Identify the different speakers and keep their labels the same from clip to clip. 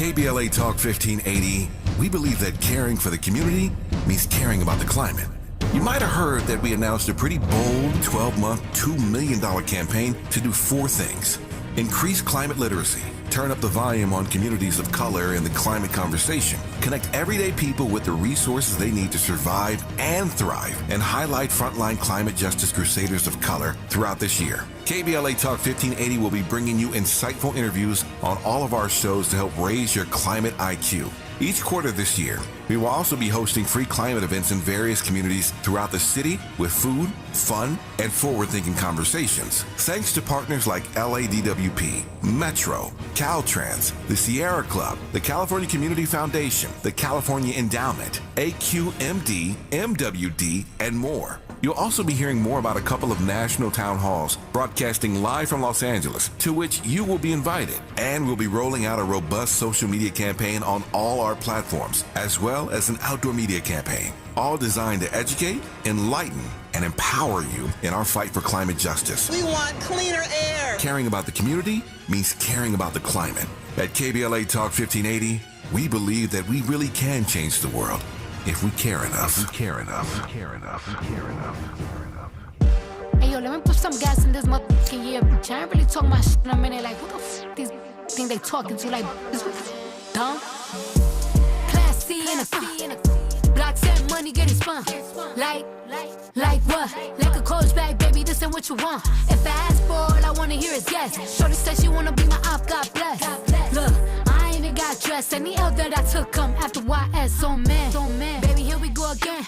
Speaker 1: KBLA Talk 1580, we believe that caring for the community means caring about the climate. You might have heard that we announced a pretty bold 12-month, $2 million campaign to do 4 things. Increase climate literacy, turn up the volume on communities of color in the climate conversation, connect everyday people with the resources they need to survive and thrive, and highlight frontline climate justice crusaders of color throughout this year. KBLA Talk 1580 will be bringing you insightful interviews on all of our shows to help raise your climate IQ. Each quarter this year, we will also be hosting free climate events in various communities throughout the city with food, fun, and forward-thinking conversations. Thanks to partners like LADWP, Metro, Caltrans, the Sierra Club, the California Community Foundation, the California Endowment, AQMD, MWD, and more. You'll also be hearing more about a couple of national town halls broadcasting live from Los Angeles, to which you will be invited. And we'll be rolling out a robust social media campaign on all our platforms, as well as an outdoor media campaign, all designed to educate, enlighten, and empower you in our fight for climate justice.
Speaker 2: We want cleaner air.
Speaker 1: Caring about the community means caring about the climate. At KBLA Talk 1580, we believe that we really can change the world if we care enough. If we care enough. We care enough. We care enough. We care enough.
Speaker 3: Hey, yo, let me put some gas in this motherfucking year, bitch. I ain't really talking my shit in a minute. Like, who the f*** these think they talking to? Like, is dumb? Class C in a block set money getting spun. Like what? Like a coach bag, baby, this ain't what you want. If I ask for all I wanna hear is yes. Shorty said she wanna be my op, God bless. Look, I ain't even got dressed. Any L that I took come after YS, so man. Baby, here we go again.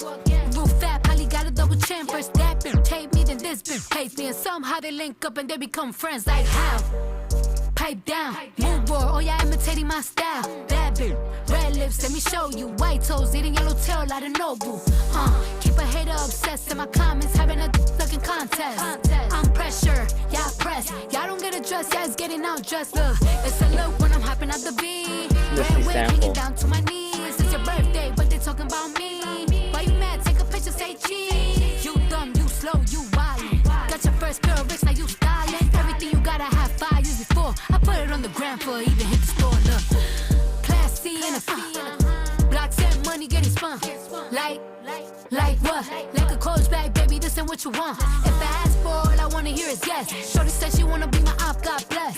Speaker 3: Real fat, probably got a double chin. First that bitch hate me, then this bitch hates me. And somehow they link up and they become friends. Like how? Pipe down, move board, oh yeah, imitating my style. Bad bitch, red lips, let me show you. White toes, eating yellow tail, out of Nobu. Keep a hater obsessed in my comments, having a fucking contest. I'm pressure, y'all press. Y'all don't get addressed, y'all is getting out dressed. Look, it's a look when I'm hopping out the beat. Red wig hanging down to my knees. It's your birthday, but they talking about me. Why you mad? Take a picture, say cheese. You dumb, you slow, you wildin'. Got your first pair of bricks, now you styling. Everything you gotta have 5 years before. I put it on the gram for even hit the store. Look, Class C in a block set money getting spun. Like what? Like a coach bag, baby, this ain't what you want. If I ask for all I wanna hear is yes. Shorty said she wanna be my op, God bless.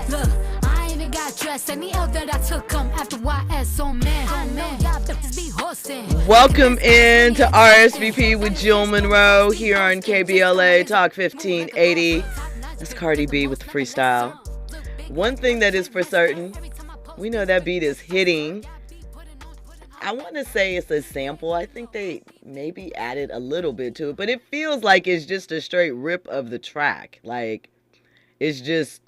Speaker 3: Look, I ain't even got dressed. Any L that I took come after YS, so man. I know y'all bitches be horsing.
Speaker 4: Welcome in to RSVP with Jill Munroe here on KBLA Talk 1580. That's Cardi B with the freestyle. One thing that is for certain, we know that beat is hitting. I want to say it's a sample. I think they maybe added a little bit to it, but it feels like it's just a straight rip of the track. Like, it's just,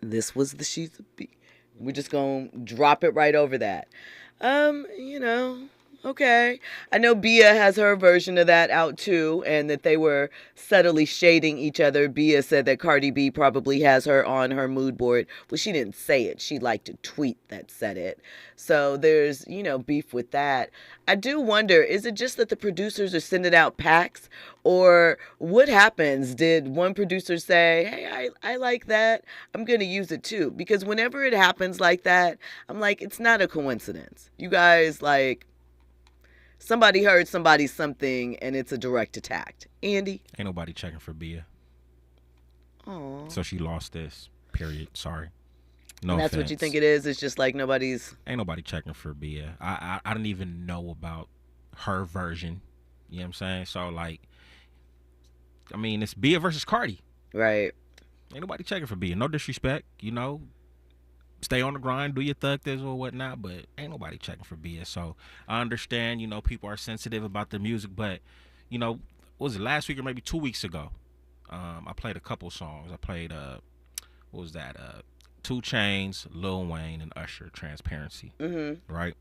Speaker 4: this was the sheets of beat. We're just going to drop it right over that. Okay. I know Bia has her version of that out too, and that they were subtly shading each other. Bia said that Cardi B probably has her on her mood board. Well, she didn't say it. She liked to tweet that said it. So there's, beef with that. I do wonder, is it just that the producers are sending out packs? Or what happens? Did one producer say, hey, I like that. I'm going to use it too. Because whenever it happens like that, I'm like, it's not a coincidence. You guys, somebody heard somebody something and it's a direct attack. Andy?
Speaker 5: Ain't nobody checking for Bia.
Speaker 4: Oh.
Speaker 5: So she lost this. Period. Sorry. No
Speaker 4: and that's
Speaker 5: offense.
Speaker 4: What you think it is? It's just like
Speaker 5: Ain't nobody checking for Bia. I didn't even know about her version. You know what I'm saying? So it's Bia versus Cardi.
Speaker 4: Right.
Speaker 5: Ain't nobody checking for Bia. No disrespect, Stay on the grind, do your thug this or whatnot, but ain't nobody checking for Bia. So I understand, people are sensitive about the music, but, what was it, last week or maybe 2 weeks ago? I played a couple songs. I played, 2 Chainz, Lil Wayne, and Usher, Transparency, right?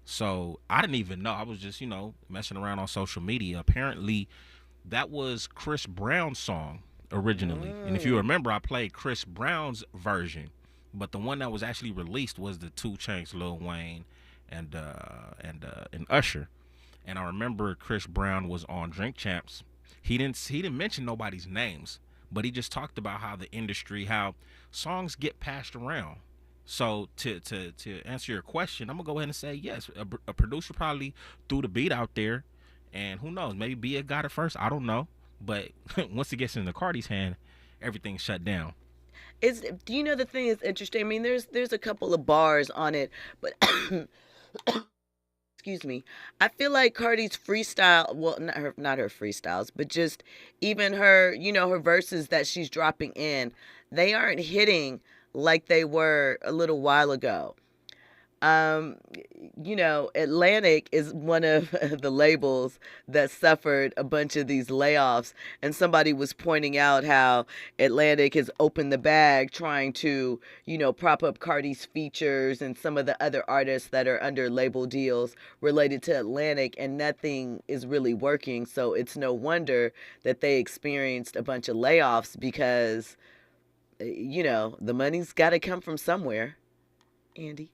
Speaker 5: So I didn't even know. I was just, messing around on social media. Apparently, that was Chris Brown's song originally. And if you remember, I played Chris Brown's version. But the one that was actually released was the 2 Chainz, Lil Wayne, and Usher. And I remember Chris Brown was on Drink Champs. He didn't mention nobody's names, but he just talked about how the industry, how songs get passed around. So to answer your question, I'm gonna go ahead and say yes. A producer probably threw the beat out there, and who knows? Maybe Bia got it first. I don't know. But once it gets into Cardi's hand, everything's shut down.
Speaker 4: Do you know the thing is interesting? I mean, there's a couple of bars on it, but excuse me. I feel like Cardi's freestyle, well, not her freestyles, but just even her, her verses that she's dropping in, they aren't hitting like they were a little while ago. Um, Atlantic is one of the labels that suffered a bunch of these layoffs, and somebody was pointing out how Atlantic has opened the bag trying to, prop up Cardi's features and some of the other artists that are under label deals related to Atlantic, and nothing is really working. So it's no wonder that they experienced a bunch of layoffs because, the money's got to come from somewhere, Andy.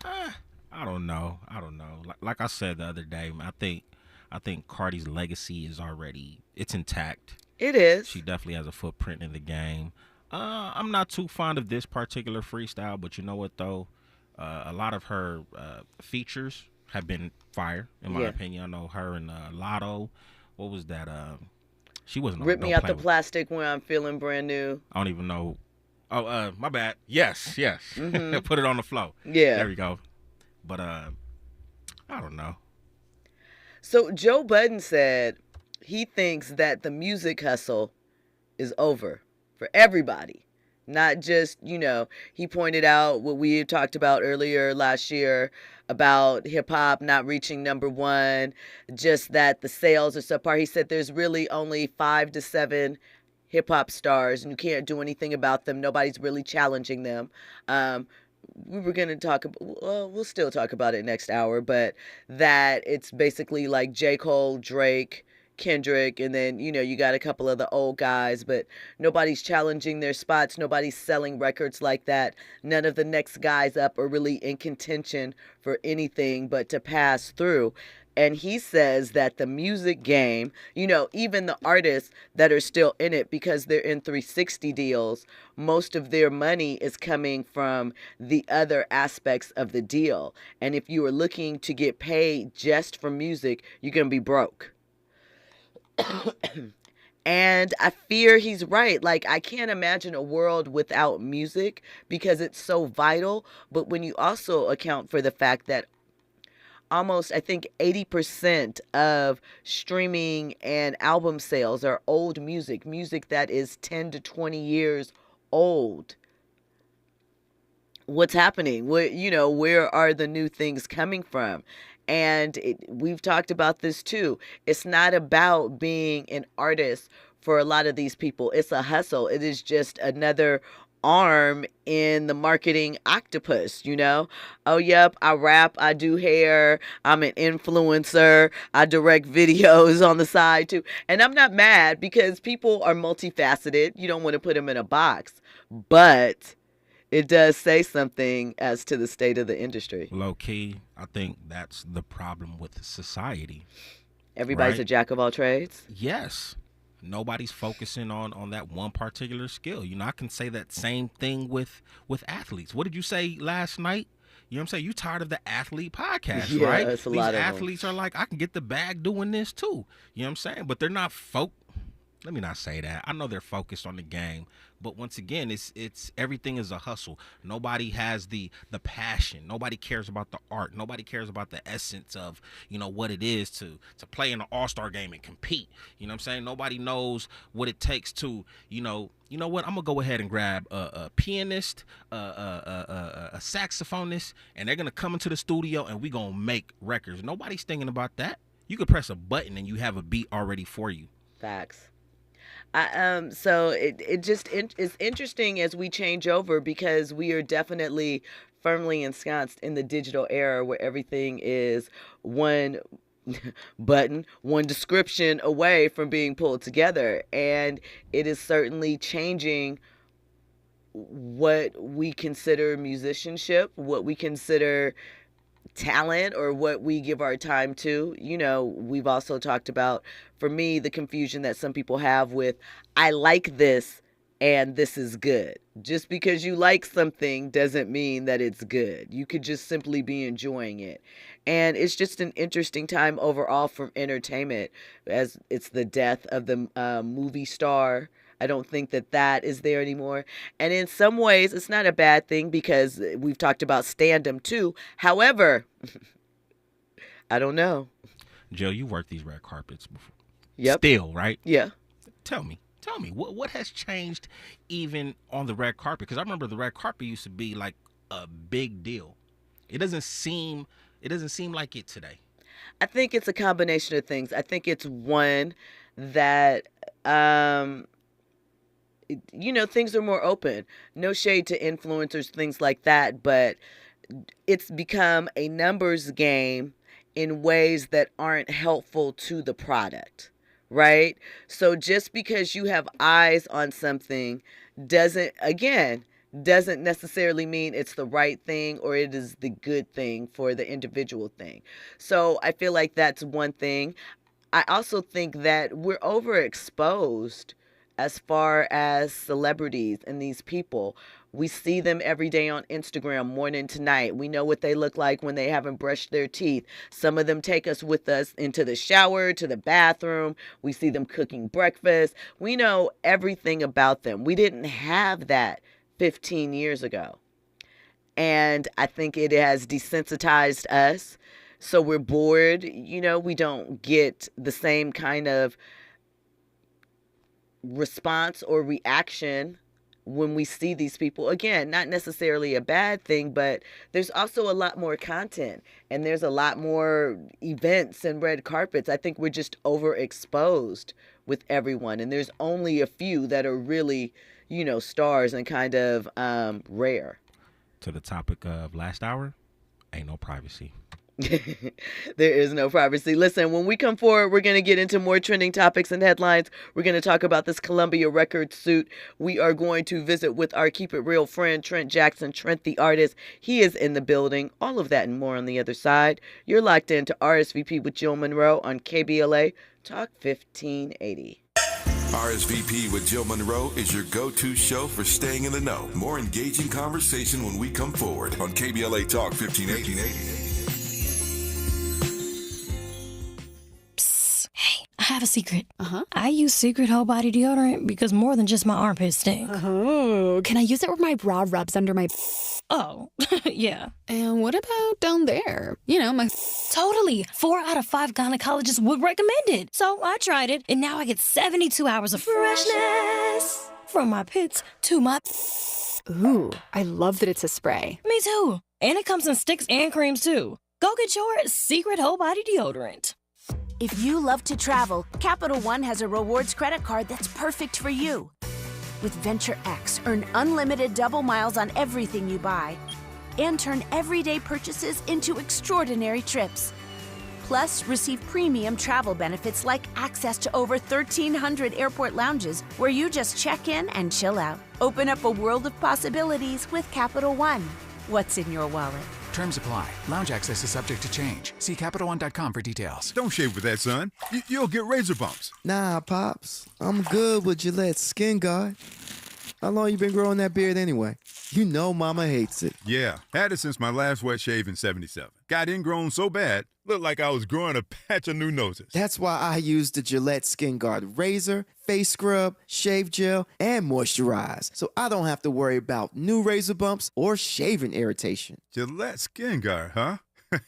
Speaker 5: I don't know. Like I said the other day, I think Cardi's legacy is already it's intact.
Speaker 4: It is.
Speaker 5: She definitely has a footprint in the game. I'm not too fond of this particular freestyle, but you know what though? A lot of her features have been fire, in my opinion. I know her and Lotto. What was that? She wasn't.
Speaker 4: Rip me out the plastic when I'm feeling brand new.
Speaker 5: I don't even know. Oh, my bad. Yes.
Speaker 4: Mm-hmm.
Speaker 5: Put it on the flow.
Speaker 4: Yeah.
Speaker 5: There we go. But I don't know.
Speaker 4: So Joe Budden said he thinks that the music hustle is over for everybody. Not just, he pointed out what we talked about earlier last year about hip hop not reaching number one, just that the sales are subpar. He said there's really only 5 to 7 hip hop stars and you can't do anything about them. Nobody's really challenging them. We were going to talk about, well, we'll still talk about it next hour, but that it's basically like J. Cole, Drake, Kendrick, and then, you got a couple of the old guys, but nobody's challenging their spots. Nobody's selling records like that. None of the next guys up are really in contention for anything but to pass through. And he says that the music game, even the artists that are still in it because they're in 360 deals, most of their money is coming from the other aspects of the deal. And if you are looking to get paid just for music, you're going to be broke. And I fear he's right. Like, I can't imagine a world without music because it's so vital. But when you also account for the fact that almost, I think, 80% of streaming and album sales are old music that is 10 to 20 years old. What's happening? Where are the new things coming from? And we've talked about this too. It's not about being an artist for a lot of these people. It's a hustle. It is just another arm in the marketing octopus, Oh, yep, I rap, I do hair, I'm an influencer, I direct videos on the side too. And I'm not mad because people are multifaceted. You don't want to put them in a box. But it does say something as to the state of the industry.
Speaker 5: Low key, I think that's the problem with society.
Speaker 4: Everybody's
Speaker 5: right?
Speaker 4: a jack of all trades?
Speaker 5: Yes. Nobody's focusing on that one particular skill. I can say that same thing with athletes. What did you say last night? You know what I'm saying? You tired of the athlete podcast,
Speaker 4: yeah,
Speaker 5: right?
Speaker 4: It's a
Speaker 5: These
Speaker 4: lot of
Speaker 5: athletes
Speaker 4: them.
Speaker 5: are like, I can get the bag doing this too. You know what I'm saying? But they're not let me not say that. I know they're focused on the game, but once again, it's everything is a hustle. Nobody has the passion. Nobody cares about the art. Nobody cares about the essence of, what it is to play in an all-star game and compete. You know what I'm saying? Nobody knows what it takes to, you know what? I'm gonna go ahead and grab a pianist, a saxophonist, and they're gonna come into the studio and we gonna make records. Nobody's thinking about that. You could press a button and you have a beat already for you.
Speaker 4: Facts. So it just is interesting as we change over because we are definitely firmly ensconced in the digital era where everything is one button, one description away from being pulled together. And it is certainly changing what we consider musicianship, what we consider talent, or what we give our time to. We've also talked about, for me, the confusion that some people have with, I like this and this is good. Just because you like something doesn't mean that it's good. You could just simply be enjoying it. And it's just an interesting time overall from entertainment, as it's the death of the movie star. I don't think that is there anymore. And in some ways, it's not a bad thing because we've talked about stand-up too. However, I don't know.
Speaker 5: Jill, you worked these red carpets before.
Speaker 4: Yep.
Speaker 5: Still, right?
Speaker 4: Yeah.
Speaker 5: Tell me, what has changed even on the red carpet? Because I remember the red carpet used to be like a big deal. It doesn't seem like it today.
Speaker 4: I think it's a combination of things. I think it's one that, things are more open. No shade to influencers, things like that, but it's become a numbers game in ways that aren't helpful to the product, right? So just because you have eyes on something doesn't necessarily mean it's the right thing or it is the good thing for the individual thing. So I feel like that's one thing. I also think that we're overexposed as far as celebrities and these people. We see them every day on Instagram, morning to night. We know what they look like when they haven't brushed their teeth. Some of them take us with us into the shower, to the bathroom. We see them cooking breakfast. We know everything about them. We didn't have that 15 years ago. And I think it has desensitized us. So we're bored. We don't get the same kind of response or reaction when we see these people. Again, not necessarily a bad thing, but there's also a lot more content and there's a lot more events and red carpets. I think we're just overexposed with everyone, and there's only a few that are really, stars and kind of rare.
Speaker 5: To the topic of last hour, ain't no privacy.
Speaker 4: There is no privacy. Listen, when we come forward, we're going to get into more trending topics and headlines. We're going to talk about this Columbia Records suit. We are going to visit with our Keep It Real friend, Trent Jackson, Trent the artist. He is in the building. All of that and more on the other side. You're locked into RSVP with Jill Munroe on KBLA Talk 1580.
Speaker 1: RSVP with Jill Munroe is your go-to show for staying in the know. More engaging conversation when we come forward on KBLA Talk 1580.
Speaker 6: I have a secret. I use Secret Whole Body Deodorant because more than just my armpits stink.
Speaker 7: Oh, can I use it where my bra rubs under my...
Speaker 6: Oh, yeah.
Speaker 7: And what about down there? My...
Speaker 6: Totally. 4 out of 5 gynecologists would recommend it. So I tried it, and now I get 72 hours of freshness from my pits to my...
Speaker 7: Ooh, I love that it's a spray.
Speaker 6: Me too. And it comes in sticks and creams too. Go get your Secret Whole Body Deodorant.
Speaker 8: If you love to travel, Capital One has a rewards credit card that's perfect for you. With Venture X, earn unlimited double miles on everything you buy and turn everyday purchases into extraordinary trips. Plus, receive premium travel benefits like access to over 1,300 airport lounges where you just check in and chill out. Open up a world of possibilities with Capital One. What's in your wallet?
Speaker 9: Terms apply. Lounge access is subject to change. See CapitalOne.com for details.
Speaker 10: Don't shave with that, son. You'll get razor bumps.
Speaker 11: Nah, Pops. I'm good with Gillette Skin Guard. How long you been growing that beard anyway? You know Mama hates it.
Speaker 10: Yeah, had it since my last wet shave in 77. Got ingrown so bad, looked like I was growing a patch of new noses.
Speaker 11: That's why I use the Gillette Skin Guard razor, face scrub, shave gel, and moisturize, so I don't have to worry about new razor bumps or shaving irritation.
Speaker 10: Gillette Skin Guard, huh?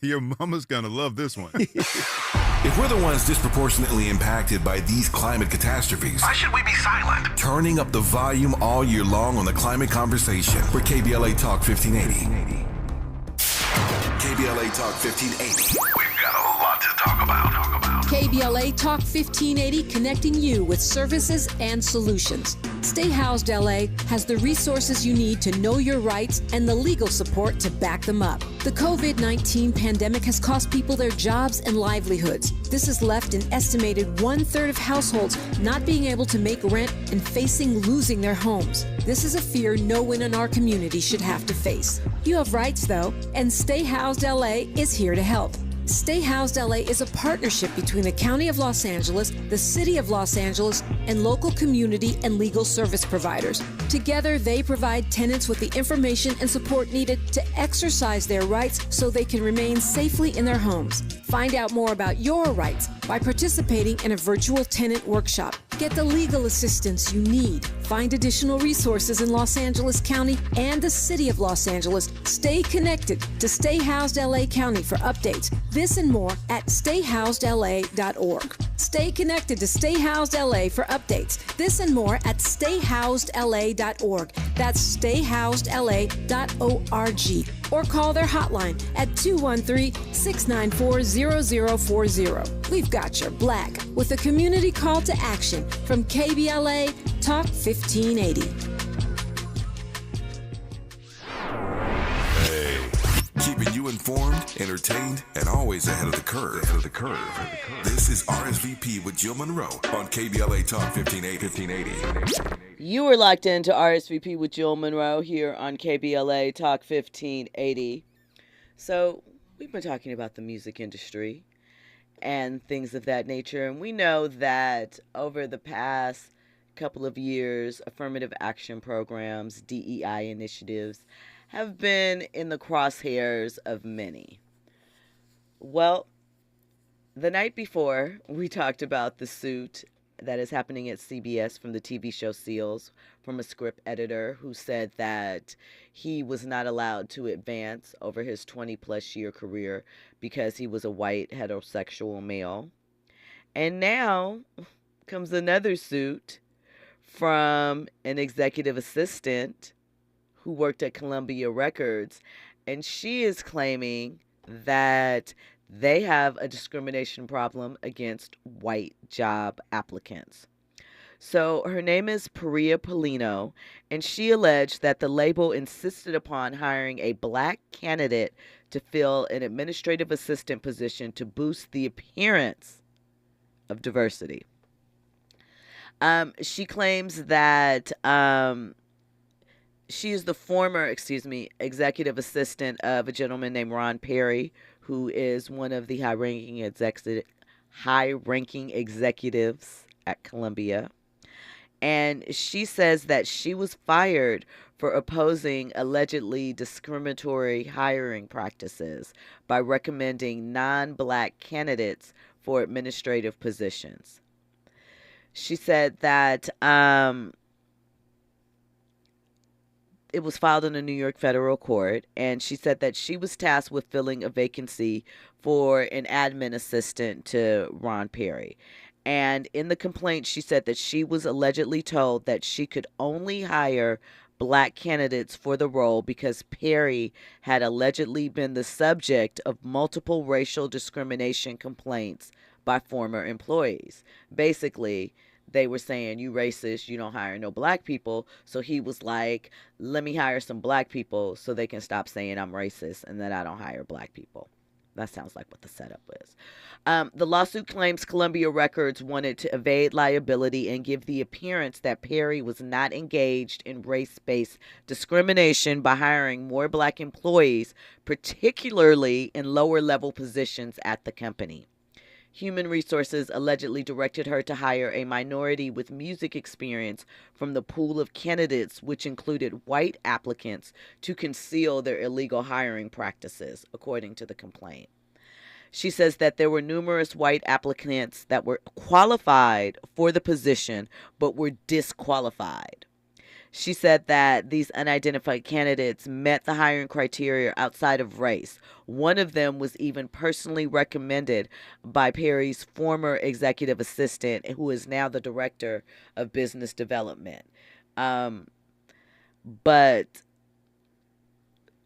Speaker 10: Your mama's gonna love this one.
Speaker 1: If we're the ones disproportionately impacted by these climate catastrophes, why should we be silent? Turning up the volume all year long on the climate conversation for KBLA Talk 1580. KBLA Talk 1580. We've got a lot to talk about.
Speaker 12: KBLA Talk 1580, connecting you with services and solutions. Stay Housed LA has the resources you need to know your rights and the legal support to back them up. The COVID-19 pandemic has cost people their jobs and livelihoods. This has left an estimated 1/3 of households not being able to make rent and facing losing their homes. This is a fear no one in our community should have to face. You have rights, though, and Stay Housed LA is here to help. Stay Housed LA is a partnership between the County of Los Angeles, the City of Los Angeles, and local community and legal service providers. Together, they provide tenants with the information and support needed to exercise their rights so they can remain safely in their homes. Find out more about your rights by participating in a virtual tenant workshop. Get the legal assistance you need. Find additional resources in Los Angeles County and the City of Los Angeles. Stay connected to Stay Housed LA County for updates. This and more at stayhousedla.org. Stay connected to Stay Housed LA for updates. This and more at stayhousedla.org. That's stayhousedla.org. Or call their hotline at 213-694-0040. We've got your black with a community call to action from KBLA Talk 1580.
Speaker 1: Keeping you informed, entertained, and always ahead of the curve. This is RSVP with Jill Munroe on KBLA Talk 1580.
Speaker 4: You are locked into RSVP with Jill Munroe here on KBLA Talk 1580. So we've been talking about the music industry and things of that nature, and we know that over the past couple of years, affirmative action programs, DEI initiatives, have been in the crosshairs of many. Well, the night before, we talked about the suit that is happening at CBS from the TV show Seals, from a script editor who said that he was not allowed to advance over his 20-plus year career because he was a white heterosexual male. And now comes another suit from an executive assistant who worked at Columbia Records, and she is claiming that they have a discrimination problem against white job applicants. So her name is Priya Polino, and she alleged that the label insisted upon hiring a black candidate to fill an administrative assistant position to boost the appearance of diversity. She claims that she is the former, executive assistant of a gentleman named Ron Perry, who is one of the high-ranking executives at Columbia. And she says that she was fired for opposing allegedly discriminatory hiring practices by recommending non-black candidates for administrative positions. She said that it was filed in a New York federal court, and she said that she was tasked with filling a vacancy for an admin assistant to Ron Perry. And in the complaint, she said that she was allegedly told that she could only hire black candidates for the role because Perry had allegedly been the subject of multiple racial discrimination complaints by former employees. Basically, they were saying, you racist, you don't hire no black people. So he was like, let me hire some black people so they can stop saying I'm racist and that I don't hire black people. That sounds like what the setup is. The lawsuit claims Columbia Records wanted to evade liability and give the appearance that Perry was not engaged in race-based discrimination by hiring more black employees, particularly in lower-level positions at the company. Human Resources allegedly directed her to hire a minority with music experience from the pool of candidates, which included white applicants, to conceal their illegal hiring practices, according to the complaint. She says that there were numerous white applicants that were qualified for the position but were disqualified. She said that these unidentified candidates met the hiring criteria outside of race. One of them was even personally recommended by Perry's former executive assistant, who is now the director of business development. But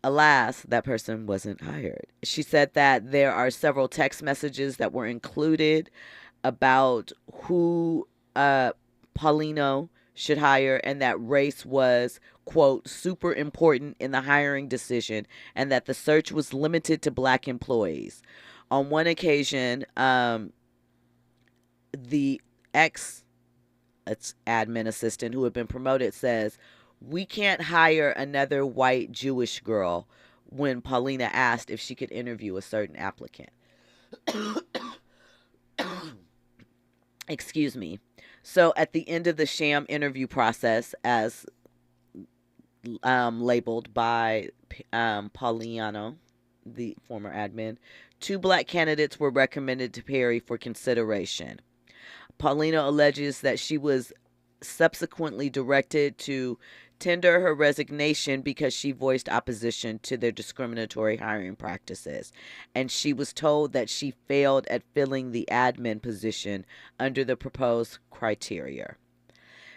Speaker 4: alas, that person wasn't hired. She said that there are several text messages that were included about who Polino should hire, and that race was, quote, super important in the hiring decision, and that the search was limited to black employees. On one occasion, the ex-admin assistant who had been promoted says, we can't hire another white Jewish girl, when Paulina asked if she could interview a certain applicant. Excuse me. So at the end of the sham interview process, as labeled by Pauliano, the former admin, 2 black candidates were recommended to Perry for consideration. Paulino alleges that she was subsequently directed to tender her resignation because she voiced opposition to their discriminatory hiring practices, and she was told that she failed at filling the admin position under the proposed criteria.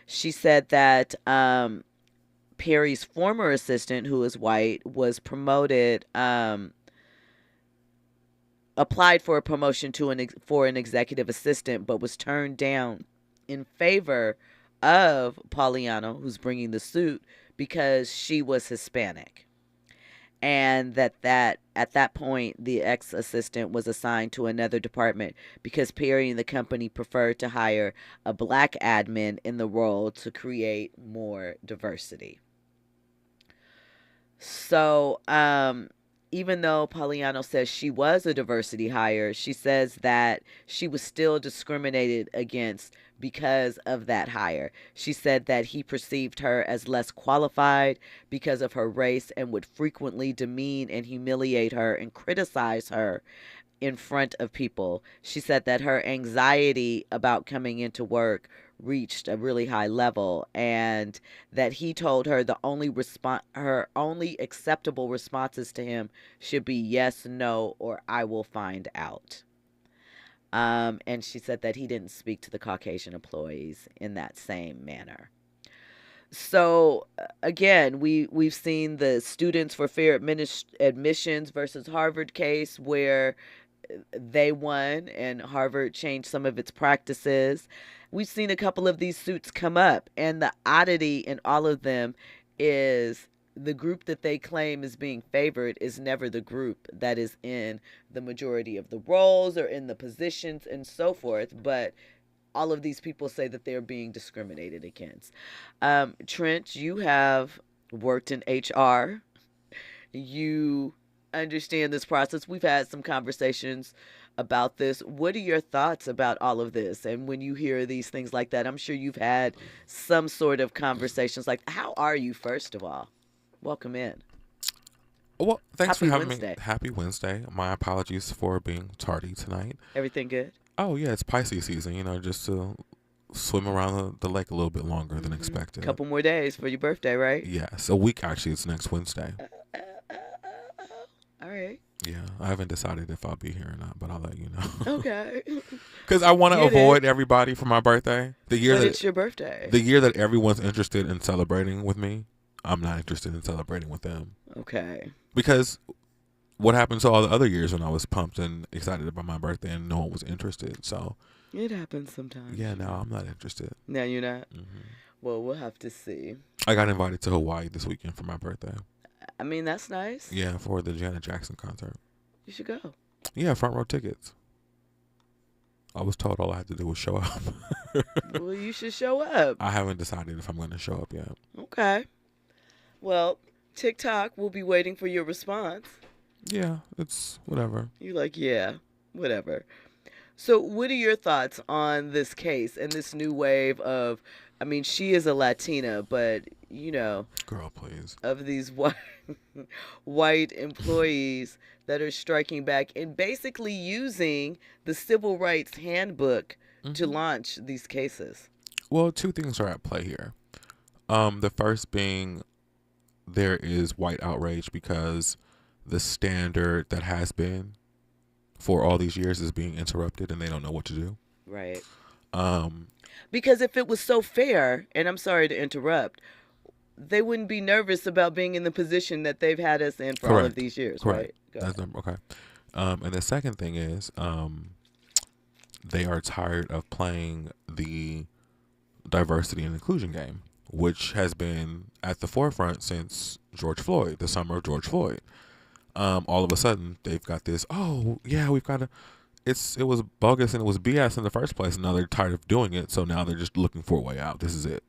Speaker 4: She said that Perry's former assistant, who is white, was promoted, applied for a promotion to for an executive assistant, but was turned down in favor of Pauliano, who's bringing the suit, because she was Hispanic. And that at that point, the ex-assistant was assigned to another department because Perry and the company preferred to hire a black admin in the role to create more diversity. So, even though Pauliano says she was a diversity hire, she says that she was still discriminated against because of that hire. She said that he perceived her as less qualified because of her race and would frequently demean and humiliate her and criticize her in front of people. She said that her anxiety about coming into work reached a really high level, and that he told her her only acceptable responses to him should be yes, no, or I will find out. And she said that he didn't speak to the Caucasian employees in that same manner. So again, we've seen the Students for Fair Admissions versus Harvard case where they won and Harvard changed some of its practices. We've seen a couple of these suits come up, and the oddity in all of them is the group that they claim is being favored is never the group that is in the majority of the roles or in the positions and so forth, but all of these people say that they're being discriminated against. Trent, you have worked in HR. You understand this process. We've had some conversations about this. What are your thoughts about all of this? And when you hear these things like that, I'm sure you've had some sort of conversations like, how are you, first of all? Welcome in.
Speaker 13: Well, thanks
Speaker 4: Happy
Speaker 13: for having
Speaker 4: Wednesday.
Speaker 13: me. Happy Wednesday. My apologies for being tardy tonight.
Speaker 4: Everything good?
Speaker 13: Oh, yeah, it's Pisces season, just to swim around the lake a little bit longer than expected.
Speaker 4: A couple more days for your birthday, right?
Speaker 13: Yes, a week actually. It's next Wednesday.
Speaker 4: All right.
Speaker 13: Yeah, I haven't decided if I'll be here or not, but I'll let you know.
Speaker 4: Okay.
Speaker 13: Because I want to avoid everybody for my birthday.
Speaker 4: But it's your birthday.
Speaker 13: The year that everyone's interested in celebrating with me, I'm not interested in celebrating with them.
Speaker 4: Okay.
Speaker 13: Because what happened to all the other years when I was pumped and excited about my birthday and no one was interested? So
Speaker 4: it happens sometimes.
Speaker 13: Yeah, no, I'm not interested.
Speaker 4: No, you're not?
Speaker 13: Mm-hmm.
Speaker 4: Well, we'll have to see.
Speaker 13: I got invited to Hawaii this weekend for my birthday.
Speaker 4: I mean, that's nice.
Speaker 13: Yeah, for the Janet Jackson concert.
Speaker 4: You should go.
Speaker 13: Yeah, front row tickets. I was told all I had to do was show up.
Speaker 4: Well, you should show up.
Speaker 13: I haven't decided if I'm going to show up yet.
Speaker 4: Okay. Well, TikTok will be waiting for your response.
Speaker 13: Yeah, it's whatever.
Speaker 4: You're like, yeah, whatever. So what are your thoughts on this case and this new wave of, I mean, she is a Latina, but,
Speaker 13: Girl, please.
Speaker 4: Of these white employees that are striking back and basically using the Civil Rights Handbook to launch these cases?
Speaker 13: Well, two things are at play here. The first being there is white outrage because the standard that has been for all these years is being interrupted and they don't know what to do.
Speaker 4: Right. Because if it was so fair, and I'm sorry to interrupt, they wouldn't be nervous about being in the position that they've had us in for all of these years,
Speaker 13: Correct.
Speaker 4: Right?
Speaker 13: Okay. And the second thing is they are tired of playing the diversity and inclusion game, which has been at the forefront since George Floyd, the summer of George Floyd. All of a sudden, they've got this, we've got to, it was bogus and it was BS in the first place, and now they're tired of doing it, so now they're just looking for a way out. This is it.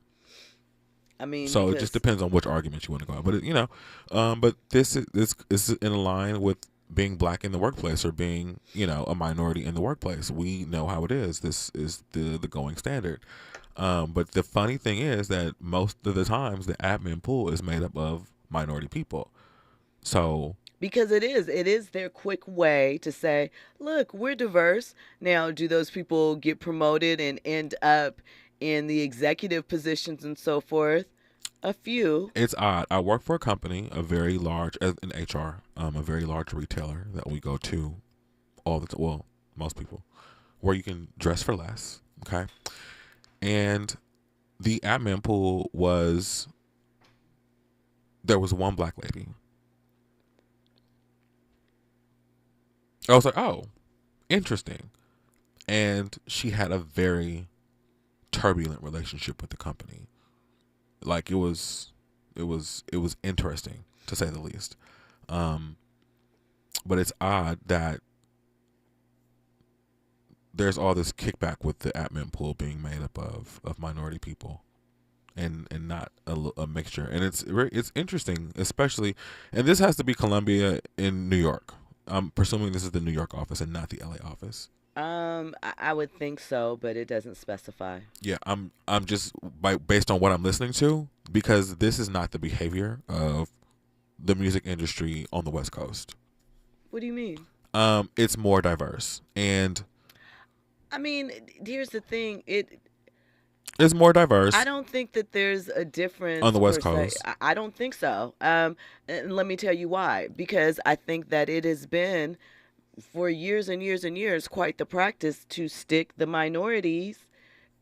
Speaker 4: I mean,
Speaker 13: so it just depends on which argument you want to go on. But, but this is in line with being black in the workplace or being, a minority in the workplace. We know how it is. This is the going standard. But the funny thing is that most of the times the admin pool is made up of minority people. So
Speaker 4: because it is their quick way to say, look, we're diverse. Now, do those people get promoted and end up in the executive positions and so forth? A few.
Speaker 13: It's odd. I work for a company, a very large, in HR, a very large retailer that we go to all the time. Well, most people, where you can dress for less. Okay. And the admin pool there was one black lady. I was like, oh, interesting. And she had a very turbulent relationship with the company. Like it was interesting, to say the least. But it's odd that there's all this kickback with the admin pool being made up of minority people, and not a mixture. And it's interesting, especially, and this has to be Columbia in New York. I'm presuming this is the New York office and not the LA office.
Speaker 4: I would think so, but it doesn't specify.
Speaker 13: Yeah, I'm just based on what I'm listening to, because this is not the behavior of the music industry on the West Coast.
Speaker 4: What do you mean?
Speaker 13: It's more diverse, and
Speaker 4: I mean, here's the thing.
Speaker 13: It's more diverse.
Speaker 4: I don't think that there's a difference
Speaker 13: on the West Coast.
Speaker 4: I don't think so. And let me tell you why. Because I think that it has been, for years and years and years, quite the practice to stick the minorities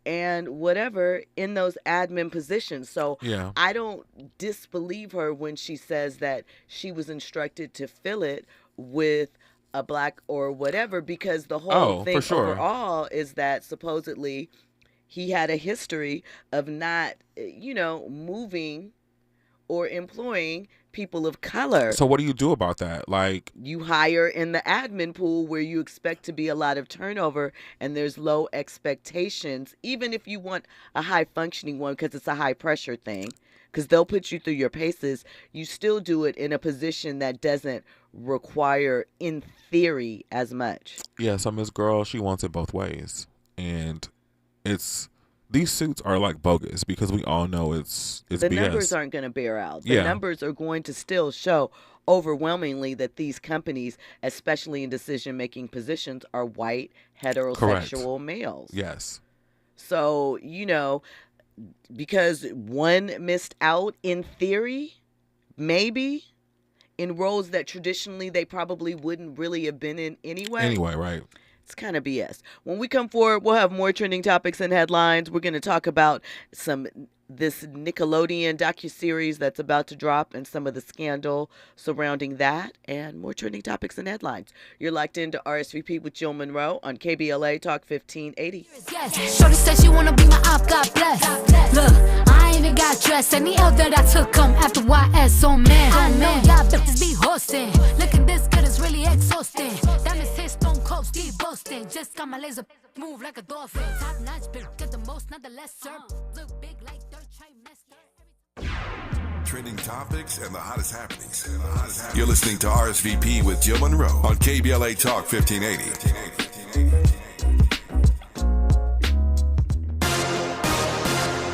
Speaker 4: and whatever in those admin positions. So
Speaker 13: yeah.
Speaker 4: I don't disbelieve her when she says that she was instructed to fill it with a black or whatever, because the whole thing overall is that supposedly he had a history of not, moving or employing people of color.
Speaker 13: So what do you do about that? Like,
Speaker 4: you hire in the admin pool where you expect to be a lot of turnover and there's low expectations, even if you want a high functioning one, because it's a high pressure thing, because they'll put you through your paces. You still do it in a position that doesn't require, in theory, as much.
Speaker 13: Yeah, so Miss Girl, she wants it both ways. And these suits are like bogus, because we all know it's
Speaker 4: the
Speaker 13: BS.
Speaker 4: Numbers aren't going to bear out. The numbers are going to still show overwhelmingly that these companies, especially in decision-making positions, are white, heterosexual males.
Speaker 13: Yes.
Speaker 4: So, because one missed out, in theory, maybe, in roles that traditionally they probably wouldn't really have been in anyway.
Speaker 13: Anyway, right.
Speaker 4: It's kind of BS. When we come forward, we'll have more trending topics and headlines. We're going to talk about this Nickelodeon docuseries that's about to drop and some of the scandal surrounding that, and more trending topics and headlines. You're locked into RSVP with Jill Munroe on KBLA Talk 1580.
Speaker 3: Yes, Shorty said she want to be my op, God bless. Look, I ain't even got dressed. Any L that I took come after YS. Oh man, I know y'all bitches be hosting. Looking this good is really exhausting. That is his stone cold, deep boasting. Just got my laser move like a dolphin. Top notch, bitch, get the most, not the lesser. Look big like third trimester.
Speaker 1: Trending topics and the hottest happenings. You're listening to RSVP with Jill Munroe on KBLA Talk 1580.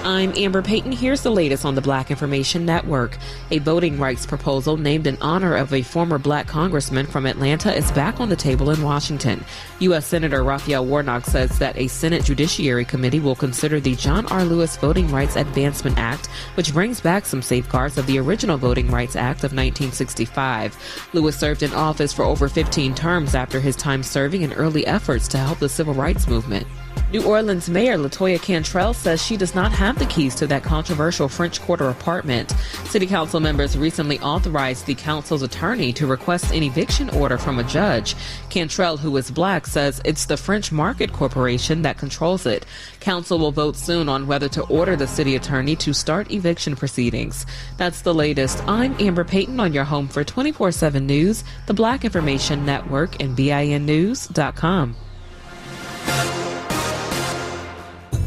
Speaker 14: I'm Amber Payton. Here's the latest on the Black Information Network. A voting rights proposal named in honor of a former black congressman from Atlanta is back on the table in Washington. U.S. Senator Raphael Warnock says that a Senate Judiciary Committee will consider the John R. Lewis Voting Rights Advancement Act, which brings back some safeguards of the original Voting Rights Act of 1965. Lewis served in office for over 15 terms after his time serving in early efforts to help the civil rights movement. New Orleans Mayor LaToya Cantrell says she does not have the keys to that controversial French Quarter apartment. City Council members recently authorized the council's attorney to request an eviction order from a judge. Cantrell, who is black, says it's the French Market Corporation that controls it. Council will vote soon on whether to order the city attorney to start eviction proceedings. That's the latest. I'm Amber Payton on your home for 24/7 News, the Black Information Network, and BINnews.com.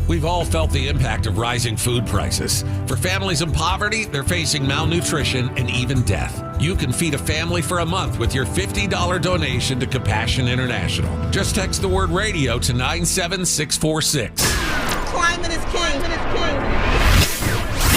Speaker 15: We've all felt the impact of rising food prices. For families in poverty, they're facing malnutrition and even death. You can feed a family for a month with your $50 donation to Compassion International. Just text the word radio to 97646.
Speaker 2: Climate is king.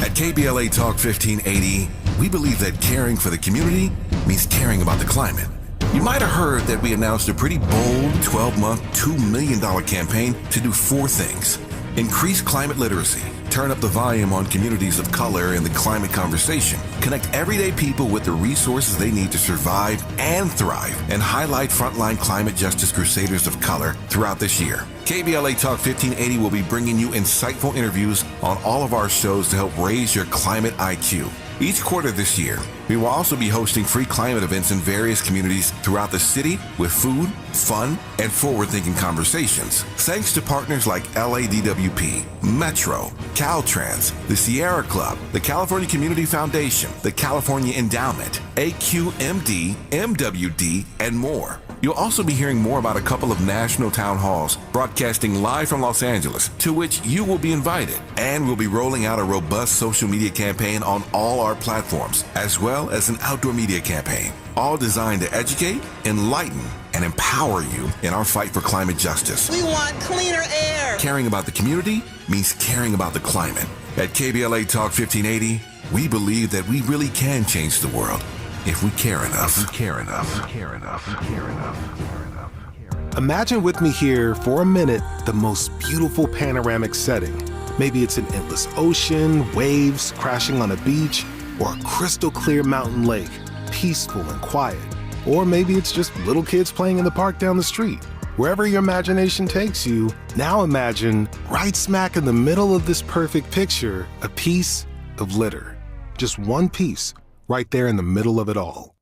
Speaker 1: At KBLA Talk 1580, we believe that caring for the community means caring about the climate. You might have heard that we announced a pretty bold 12-month, $2 million campaign to do 4 things. Increase climate literacy, turn up the volume on communities of color in the climate conversation, connect everyday people with the resources they need to survive and thrive, and highlight frontline climate justice crusaders of color throughout this year. KBLA Talk 1580 will be bringing you insightful interviews on all of our shows to help raise your climate IQ. Each quarter this year, we will also be hosting free climate events in various communities throughout the city with food, fun, and forward-thinking conversations. Thanks to partners like LADWP, Metro, Caltrans, the Sierra Club, the California Community Foundation, the California Endowment, AQMD, MWD, and more. You'll also be hearing more about a couple of national town halls broadcasting live from Los Angeles, to which you will be invited. And we'll be rolling out a robust social media campaign on all our platforms, as well as an outdoor media campaign, all designed to educate, enlighten, and empower you in our fight for climate justice.
Speaker 2: We want cleaner air.
Speaker 1: Caring about the community means caring about the climate. At KBLA Talk 1580, we believe that we really can change the world if we care enough.
Speaker 16: Imagine with me here for a minute the most beautiful panoramic setting. Maybe it's an endless ocean, waves crashing on a beach, or a crystal clear mountain lake, peaceful and quiet. Or maybe it's just little kids playing in the park down the street. Wherever your imagination takes you, now imagine right smack in the middle of this perfect picture, a piece of litter. Just one piece right there in the middle of it all.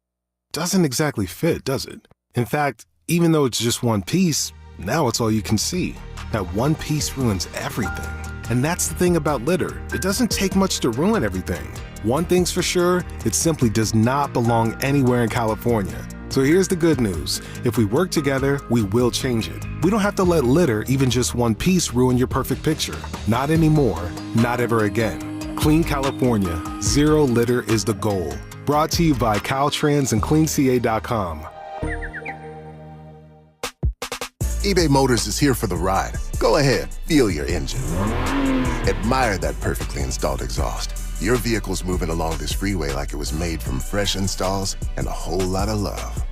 Speaker 16: Doesn't exactly fit, does it? In fact, even though it's just one piece, now it's all you can see. That one piece ruins everything. And that's the thing about litter. It doesn't take much to ruin everything. One thing's for sure, it simply does not belong anywhere in California. So here's the good news. If we work together, we will change it. We don't have to let litter, even just one piece, ruin your perfect picture. Not anymore, not ever again. Clean California, zero litter is the goal. Brought to you by Caltrans and CleanCA.com.
Speaker 17: eBay Motors is here for the ride. Go ahead, feel your engine. Admire that perfectly installed exhaust. Your vehicle's moving along this freeway like it was made from fresh installs and a whole lot of love.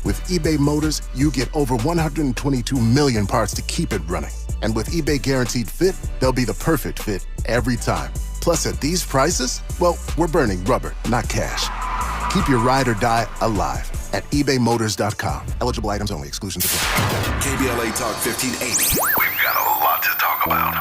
Speaker 17: With eBay Motors, you get over 122 million parts to keep it running. And with eBay Guaranteed Fit, they'll be the perfect fit every time. Plus, at these prices, well, we're burning rubber, not cash. Keep your ride or die alive at ebaymotors.com. Eligible items only. Exclusions apply.
Speaker 1: KBLA Talk 1580. We've got a lot to talk about.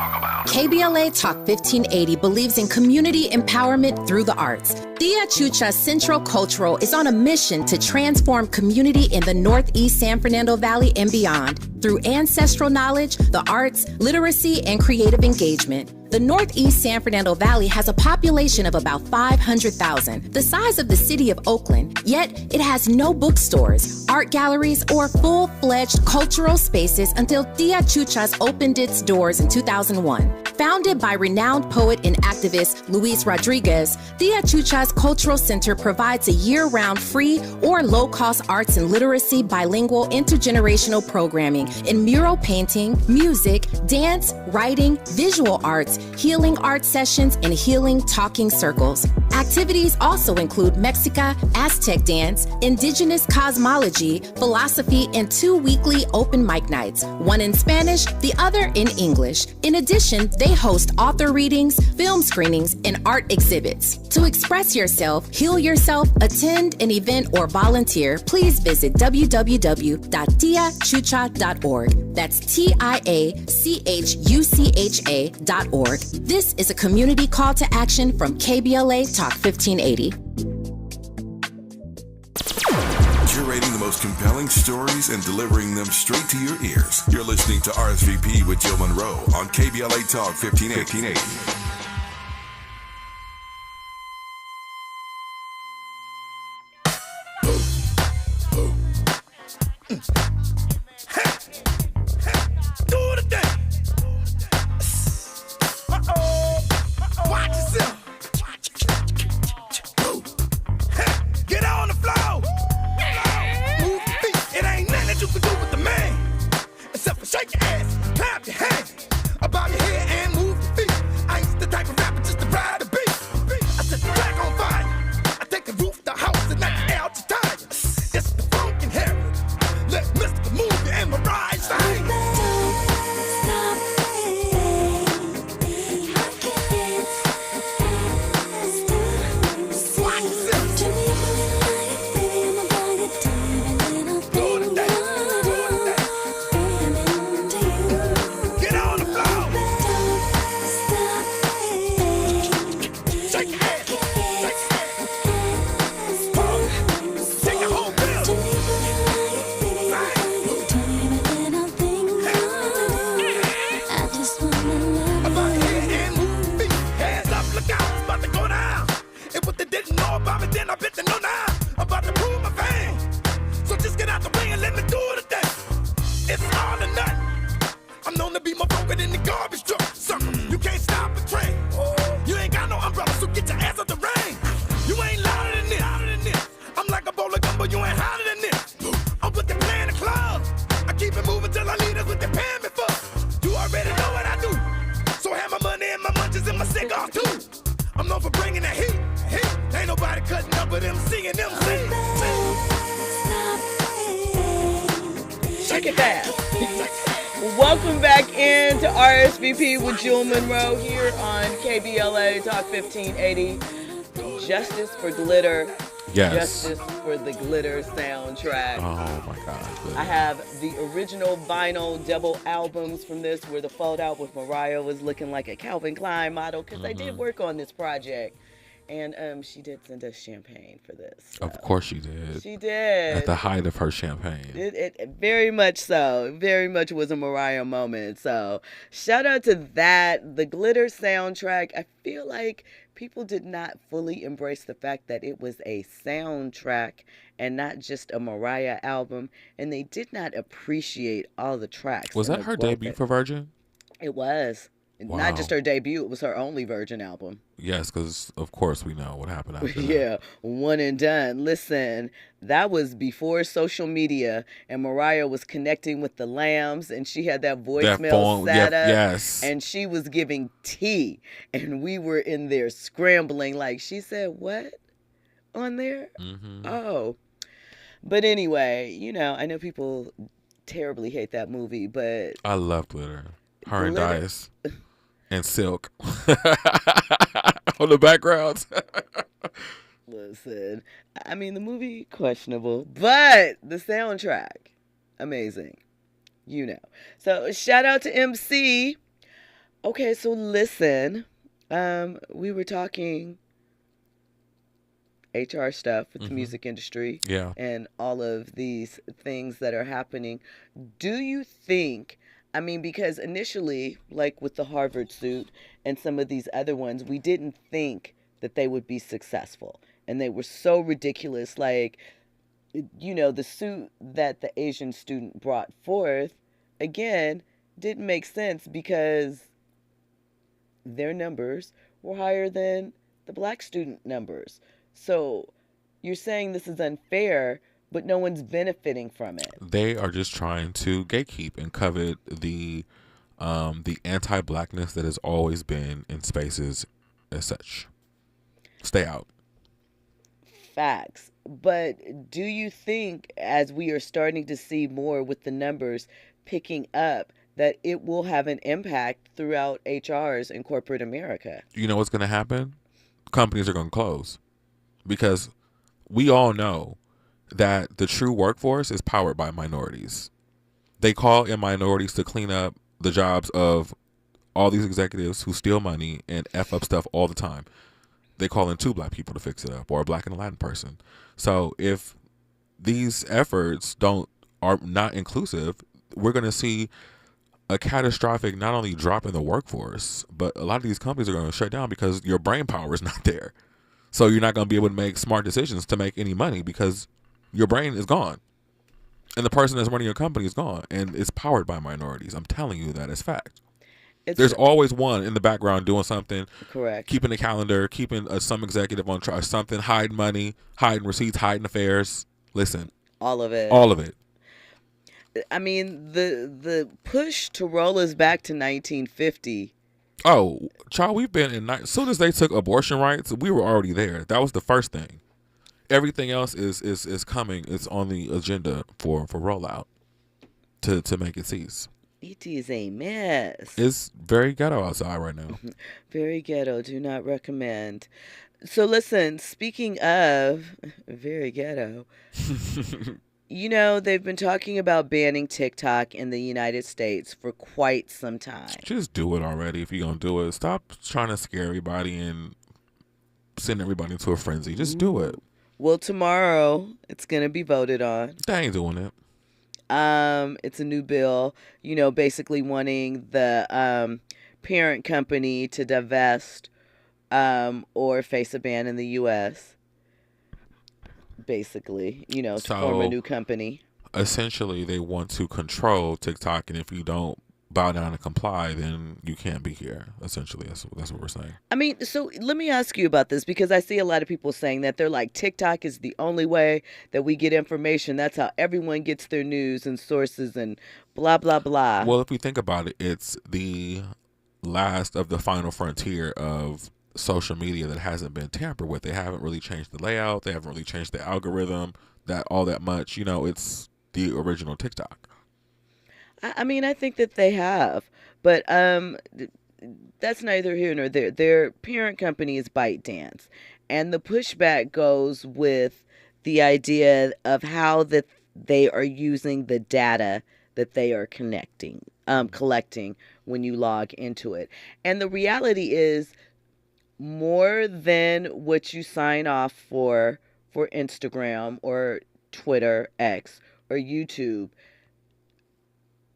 Speaker 18: KBLA Talk 1580 believes in community empowerment through the arts. Tia Chucha Central Cultural is on a mission to transform community in the Northeast San Fernando Valley and beyond through ancestral knowledge, the arts, literacy, and creative engagement. The Northeast San Fernando Valley has a population of about 500,000, the size of the city of Oakland, yet it has no bookstores, art galleries, or full-fledged cultural spaces until Tia Chuchas opened its doors in 2001. Founded by renowned poet and activist Luis Rodriguez, Tia Chuchas Cultural Center provides a year-round free or low-cost arts and literacy bilingual intergenerational programming in mural painting, music, dance, writing, visual arts, healing art sessions, and healing talking circles. Activities also include Mexica, Aztec dance, indigenous cosmology, philosophy, and 2 weekly open mic nights, one in Spanish, the other in English. In addition, they host author readings, film screenings, and art exhibits. To express yourself, heal yourself, attend an event, or volunteer, please visit www.tiachucha.org. That's TIACHUCHA.org. This is a community call to action from KBLA Talk 1580.
Speaker 1: Curating the most compelling stories and delivering them straight to your ears. You're listening to RSVP with Jill Munroe on KBLA Talk 1580.
Speaker 19: cutting up with MC and MC.
Speaker 4: Check it out. Welcome back into RSVP with Jill Munroe here on KBLA Talk 1580. Justice for Glitter.
Speaker 13: Yes.
Speaker 4: Justice for the Glitter soundtrack.
Speaker 13: Oh my God. Glitter.
Speaker 4: I have the original vinyl double albums from this, where the photo with Mariah was looking like a Calvin Klein model, because I did work on this project. And she did send us champagne for this. So.
Speaker 13: Of course she did.
Speaker 4: She did.
Speaker 13: At the height of her champagne.
Speaker 4: It very much so. It very much was a Mariah moment. So shout out to that. The Glitter soundtrack. I feel like people did not fully embrace the fact that it was a soundtrack and not just a Mariah album. And they did not appreciate all the tracks.
Speaker 13: Was that her debut for Virgin?
Speaker 4: It was. Wow. Not just her debut, it was her only Virgin album.
Speaker 13: Yes, because of course we know what happened after that.
Speaker 4: Yeah, one and done. Listen, that was before social media, and Mariah was connecting with the Lambs, and she had that voicemail set up.
Speaker 13: Yes.
Speaker 4: And she was giving tea, and we were in there scrambling like, she said what on there? Mm-hmm. Oh. But anyway, I know people terribly hate that movie, but...
Speaker 13: I love Glitter. Her and Dice. And Silk on the backgrounds.
Speaker 4: Listen, I mean, the movie, questionable, but the soundtrack, amazing. So shout out to MC. Okay, so listen, we were talking HR stuff with the music industry.
Speaker 13: Yeah.
Speaker 4: And all of these things that are happening. Do you think... because initially, like with the Harvard suit and some of these other ones, we didn't think that they would be successful. And they were so ridiculous. Like, the suit that the Asian student brought forth, again, didn't make sense because their numbers were higher than the black student numbers. So you're saying this is unfair, but no one's benefiting from it.
Speaker 13: They are just trying to gatekeep and covet the anti-blackness that has always been in spaces as such. Stay out.
Speaker 4: Facts. But do you think, as we are starting to see more with the numbers picking up, that it will have an impact throughout HRs in corporate America?
Speaker 13: You know what's going to happen? Companies are going to close. Because we all know that the true workforce is powered by minorities. They call in minorities to clean up the jobs of all these executives who steal money and F up stuff all the time. They call in 2 black people to fix it up, or a black and a Latin person. So if these efforts are not inclusive, we're going to see a catastrophic not only drop in the workforce, but a lot of these companies are going to shut down because your brain power is not there. So you're not going to be able to make smart decisions to make any money because your brain is gone. And the person that's running your company is gone. And it's powered by minorities. I'm telling you that as fact. There's always one in the background doing something.
Speaker 4: Correct.
Speaker 13: Keeping a calendar, keeping some executive on track, something, hiding money, hiding receipts, hiding affairs. Listen.
Speaker 4: All of it.
Speaker 13: All of it.
Speaker 4: The push to roll us back to 1950.
Speaker 13: Oh, child, we've been in... As soon as they took abortion rights, we were already there. That was the first thing. Everything else is coming. It's on the agenda for rollout to make it cease.
Speaker 4: ET is a mess.
Speaker 13: It's very ghetto outside right now.
Speaker 4: Very ghetto. Do not recommend. So listen, speaking of very ghetto, they've been talking about banning TikTok in the United States for quite some time.
Speaker 13: Just do it already if you're going to do it. Stop trying to scare everybody and send everybody into a frenzy. Just do it.
Speaker 4: Well, tomorrow it's going to be voted on.
Speaker 13: They ain't doing it.
Speaker 4: It's a new bill, basically wanting the parent company to divest or face a ban in the U.S. Basically, to form a new company.
Speaker 13: Essentially, they want to control TikTok, and if you don't bow down and comply, then you can't be here. Essentially, that's what we're saying.
Speaker 4: So let me ask you about this, because I see a lot of people saying that they're like, TikTok is the only way that we get information. That's how everyone gets their news and sources and blah, blah, blah.
Speaker 13: Well, if we think about it, it's the last of the final frontier of social media that hasn't been tampered with. They haven't really changed the layout. They haven't really changed the algorithm that much. It's the original TikTok.
Speaker 4: I mean, I think that they have, but that's neither here nor there. Their parent company is ByteDance, and the pushback goes with the idea of how that they are using the data that they are collecting when you log into it. And the reality is, more than what you sign off for Instagram or Twitter, X, or YouTube,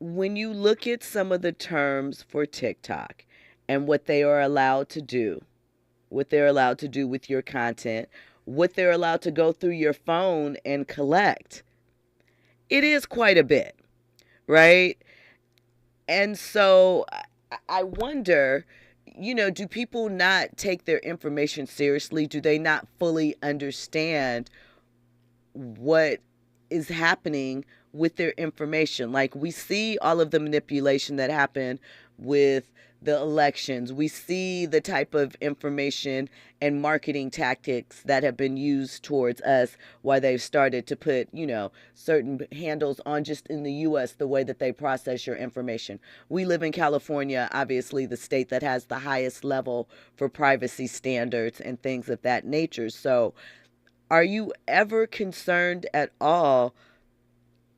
Speaker 4: when you look at some of the terms for TikTok and what they are allowed to do, what they're allowed to do with your content, what they're allowed to go through your phone and collect, it is quite a bit, right? And so I wonder, do people not take their information seriously? Do they not fully understand what is happening with their information? Like, we see all of the manipulation that happened with the elections. We see the type of information and marketing tactics that have been used towards us, why they've started to put, certain handles on just in the U.S., the way that they process your information. We live in California, obviously the state that has the highest level for privacy standards and things of that nature. So are you ever concerned at all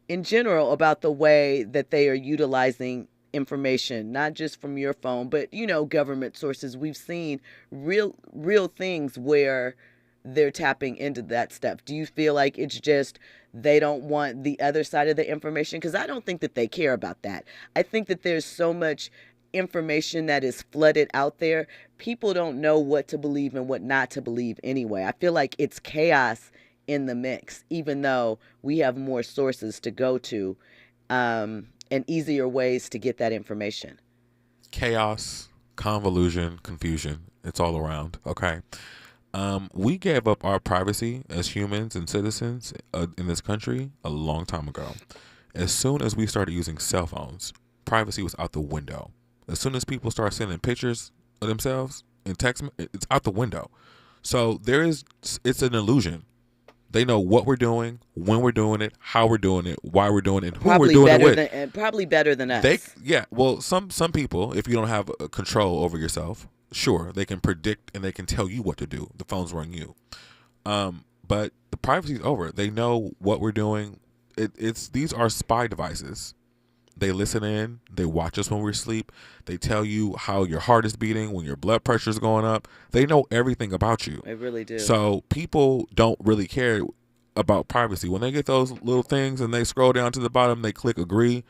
Speaker 4: in general about the way that they are utilizing information, not just from your phone, but, government sources? We've seen real things where they're tapping into that stuff. Do you feel like it's just they don't want the other side of the information? Because I don't think that they care about that. I think that there's so much information that is flooded out there. People don't know what to believe and what not to believe anyway. I feel like it's chaos in the mix, even though we have more sources to go to and easier ways to get that information.
Speaker 13: Chaos, convolution, confusion. It's all around. Okay. We gave up our privacy as humans and citizens in this country a long time ago. As soon as we started using cell phones, privacy was out the window. As soon as people start sending pictures of themselves in text, it's out the window. So it's an illusion. They know what we're doing, when we're doing it, how we're doing it, why we're doing it, who we're doing it with.
Speaker 4: Probably better than us.
Speaker 13: Well, some people, if you don't have control over yourself, sure, they can predict and they can tell you what to do. The phone's on you. But the privacy's over. They know what we're doing. These are spy devices. They listen in. They watch us when we sleep. They tell you how your heart is beating, when your blood pressure is going up. They know everything about you.
Speaker 4: They really do.
Speaker 13: So people don't really care about privacy. When they get those little things and they scroll down to the bottom, they click agree,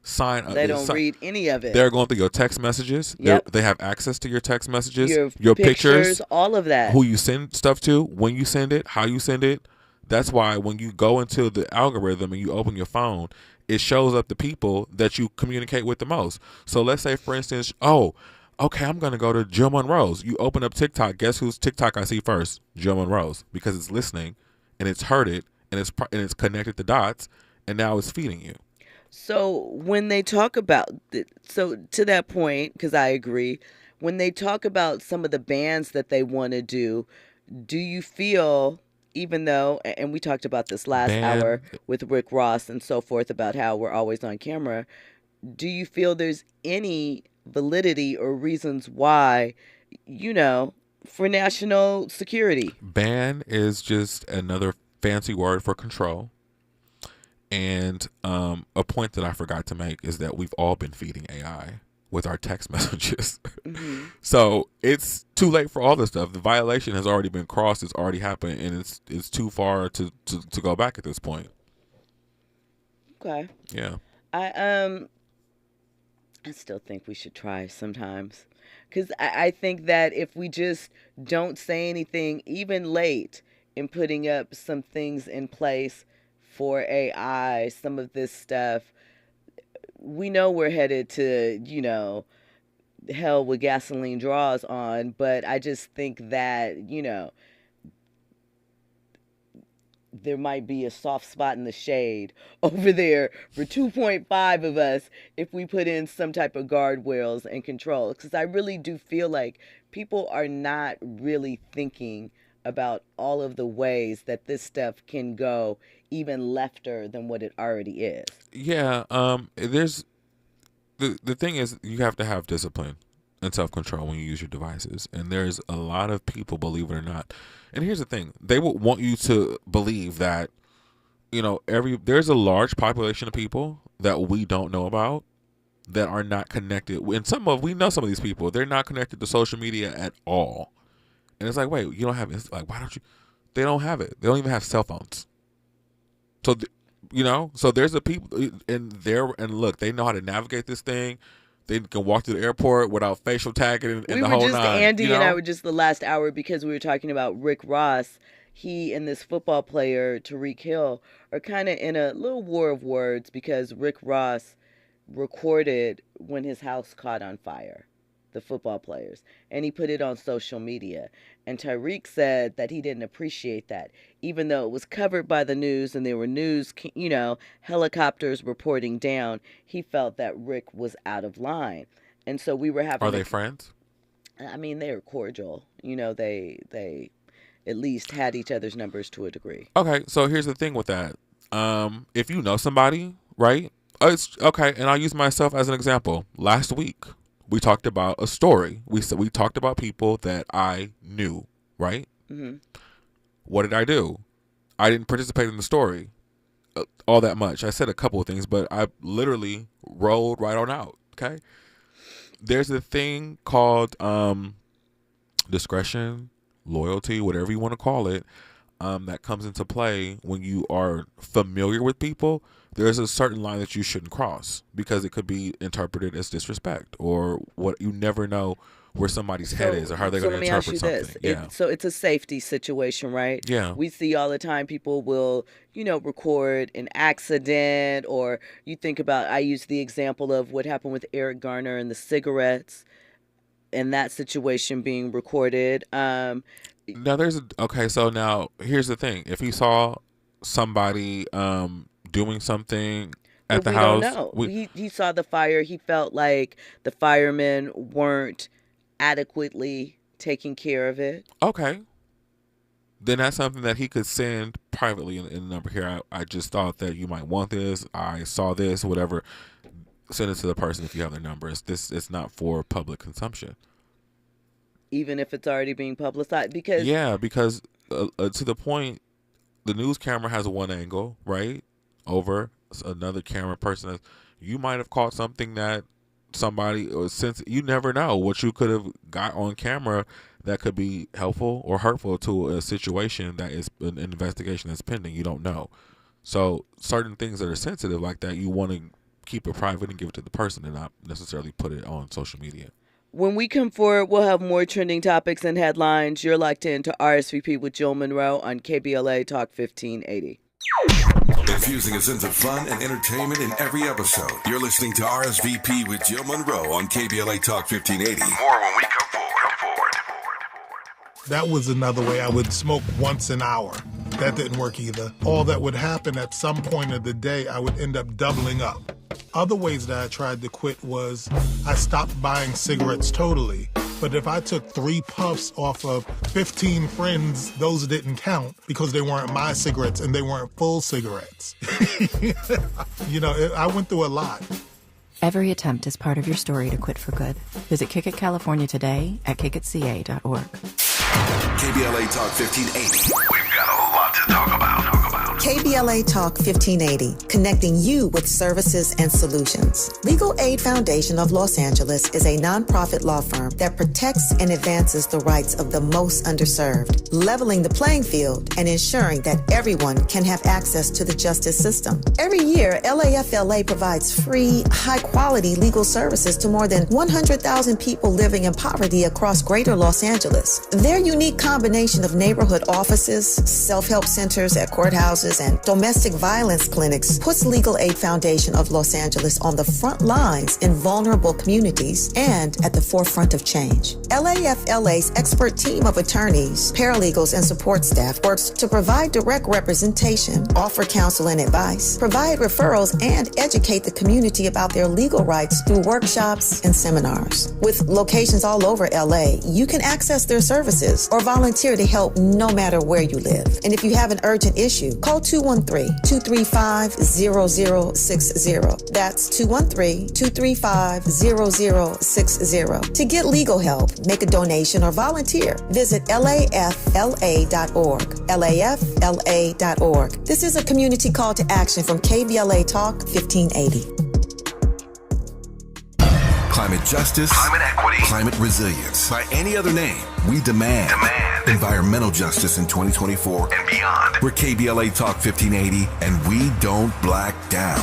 Speaker 13: sign.
Speaker 4: They don't read any of it.
Speaker 13: They're going through your text messages.
Speaker 4: Yep.
Speaker 13: They have access to your text messages,
Speaker 4: your pictures, all of that.
Speaker 13: Who you send stuff to, when you send it, how you send it. That's why when you go into the algorithm and you open your phone, it shows up the people that you communicate with the most. So let's say, for instance, okay, I'm going to go to Jill Munroe's. You open up TikTok. Guess whose TikTok I see first? Jill Munroe's, because it's listening and it's heard it and it's connected the dots and now it's feeding you.
Speaker 4: So when they talk about, so to that point, because I agree, when they talk about some of the bans that they want to do you feel, even though, and we talked about this last hour with Rick Ross and so forth about how we're always on camera, do you feel there's any validity or reasons why, for national security?
Speaker 13: Ban is just another fancy word for control. And a point that I forgot to make is that we've all been feeding AI with our text messages. Mm-hmm. So it's too late for all this stuff. The violation has already been crossed. It's already happened, and it's too far to go back at this point.
Speaker 4: Okay.
Speaker 13: Yeah.
Speaker 4: I still think we should try sometimes, because I think that if we just don't say anything, even late, in putting up some things in place for AI, some of this stuff, we know we're headed to, hell with gasoline draws on. But I just think that, there might be a soft spot in the shade over there for 2.5 of us if we put in some type of guardrails and control. Because I really do feel like people are not really thinking about all of the ways that this stuff can go even lefter than what it already is.
Speaker 13: Yeah, there's the thing is you have to have discipline and self-control when you use your devices. And there's a lot of people, believe it or not. And here's the thing. They will want you to believe that, you know, there's a large population of people that we don't know about that are not connected. And we know some of these people, they're not connected to social media at all. And it's like, wait, you don't have it. It's like, why don't you? They don't have it. They don't even have cell phones. So, so there's the people in there, and look, they know how to navigate this thing. They can walk through the airport without facial tagging and the whole nine.
Speaker 4: Andy and I were just the last hour because we were talking about Rick Ross. He and this football player, Tyreek Hill, are kind of in a little war of words because Rick Ross recorded when his house caught on fire, the football players, and he put it on social media. And Tyreek said that he didn't appreciate that, even though it was covered by the news and there were news, helicopters reporting down. He felt that Rick was out of line. And so we were having...
Speaker 13: Are they friends?
Speaker 4: I mean, they were cordial. They at least had each other's numbers to a degree.
Speaker 13: Okay, so here's the thing with that. If you know somebody, right? It's okay, and I'll use myself as an example. Last week, we talked about a story. We talked about people that I knew, right?
Speaker 4: Mm-hmm.
Speaker 13: What did I do? I didn't participate in the story all that much. I said a couple of things, but I literally rolled right on out, okay? There's a thing called discretion, loyalty, whatever you want to call it, that comes into play when you are familiar with people. There's a certain line that you shouldn't cross because it could be interpreted as disrespect or what. You never know where somebody's head is or how they're going to interpret something. Yeah.
Speaker 4: So it's a safety situation, right?
Speaker 13: Yeah.
Speaker 4: We see all the time people will, record an accident, or you think about, I use the example of what happened with Eric Garner and the cigarettes and that situation being recorded.
Speaker 13: Now so now here's the thing. If he saw somebody doing something at the house,
Speaker 4: don't know. He saw the fire. He felt like the firemen weren't adequately taking care of it.
Speaker 13: Okay, then that's something that he could send privately in the number here. I just thought that you might want this. I saw this, whatever. Send it to the person if you have their number. It's not for public consumption.
Speaker 4: Even if it's already being publicized, because
Speaker 13: to the point, the news camera has one angle, right, over another camera person. You might have caught something that somebody, or since you never know what you could have got on camera that could be helpful or hurtful to a situation that is an investigation that's pending. You don't know. So certain things that are sensitive like that, you want to keep it private and give it to the person and not necessarily put it on social media.
Speaker 4: When we come forward, we'll have more trending topics and headlines. You're locked in to RSVP with Jill Munroe on KBLA Talk 1580.
Speaker 1: Infusing a sense of fun and entertainment in every episode. You're listening to RSVP with Jill Munroe on KBLA Talk 1580. More when we come forward.
Speaker 16: That was another way I would smoke once an hour. That didn't work either. All that would happen at some point of the day, I would end up doubling up. Other ways that I tried to quit was I stopped buying cigarettes totally. But if I took 3 puffs off of 15 friends, those didn't count because they weren't my cigarettes and they weren't full cigarettes. I went through a lot.
Speaker 20: Every attempt is part of your story to quit for good. Visit Kick It California today at kickitca.org.
Speaker 1: KBLA Talk 1580. We've got a lot to talk about.
Speaker 2: KBLA Talk 1580, connecting you with services and solutions. Legal Aid Foundation of Los Angeles is a nonprofit law firm that protects and advances the rights of the most underserved, leveling the playing field and ensuring that everyone can have access to the justice system. Every year, LAFLA provides free, high-quality legal services to more than 100,000 people living in poverty across greater Los Angeles. Their unique combination of neighborhood offices, self-help centers at courthouses, shelters and domestic violence clinics puts Legal Aid Foundation of Los Angeles on the front lines in vulnerable communities and at the forefront of change. LAFLA's expert team of attorneys, paralegals, and support staff works to provide direct representation, offer counsel and advice, provide referrals, and educate the community about their legal rights through workshops and seminars. With locations all over LA, you can access their services or volunteer to help no matter where you live. And if you have an urgent issue, call 213-235-0060. That's 213-235-0060. To get legal help, make a donation, or volunteer, visit lafla.org. lafla.org. This is a community call to action from KBLA Talk 1580.
Speaker 1: Climate justice, climate equity, climate resilience. By any other name, we demand environmental justice in 2024 and beyond. We're KBLA Talk 1580, and we don't black down.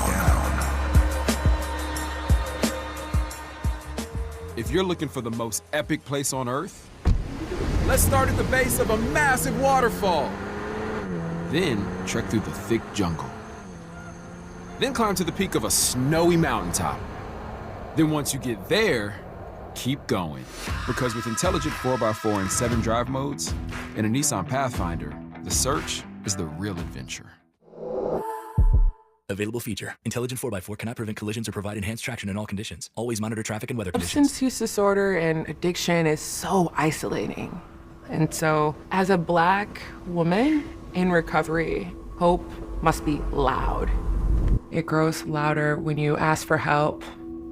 Speaker 21: If you're looking for the most epic place on Earth, let's start at the base of a massive waterfall. Then trek through the thick jungle. Then climb to the peak of a snowy mountaintop. Then once you get there, keep going. Because with intelligent 4x4 and 7 drive modes and a Nissan Pathfinder, the search is the real adventure.
Speaker 22: Available feature. Intelligent 4x4 cannot prevent collisions or provide enhanced traction in all conditions. Always monitor traffic and weather conditions.
Speaker 23: Substance use disorder and addiction is so isolating. And so, as a Black woman in recovery, hope must be loud. It grows louder when you ask for help